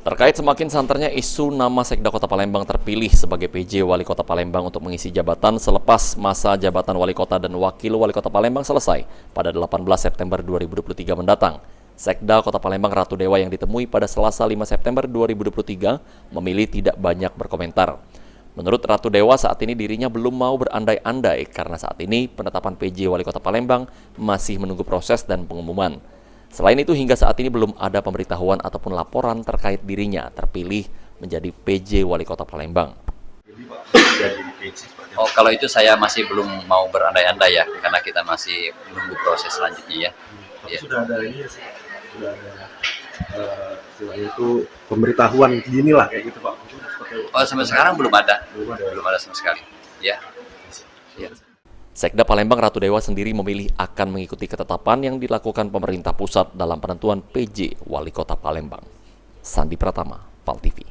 Terkait semakin santernya isu nama Sekda Kota Palembang terpilih sebagai PJ Wali Kota Palembang untuk mengisi jabatan selepas masa jabatan Wali Kota dan Wakil Wali Kota Palembang selesai pada 18 September 2023 mendatang, Sekda Kota Palembang Ratu Dewa yang ditemui pada Selasa 5 September 2023 memilih tidak banyak berkomentar. Menurut Ratu Dewa, saat ini dirinya belum mau berandai-andai karena saat ini penetapan PJ Wali Kota Palembang masih menunggu proses dan pengumuman. Selain itu, hingga saat ini belum ada pemberitahuan ataupun laporan terkait dirinya terpilih menjadi PJ Wali Kota Palembang. Oh, kalau itu saya masih belum mau berandai-andai ya, karena kita masih menunggu proses selanjutnya ya. Ya. Sudah ada ini ya, sudah ada istilahnya itu pemberitahuan gini lah kayak gitu Pak. Oh, sampai sekarang belum ada sama sekali. Ya. Ya. Sekda Palembang Ratu Dewa sendiri memilih akan mengikuti ketetapan yang dilakukan pemerintah pusat dalam penentuan PJ Wali Kota Palembang. Sandi Pratama, PAL TV.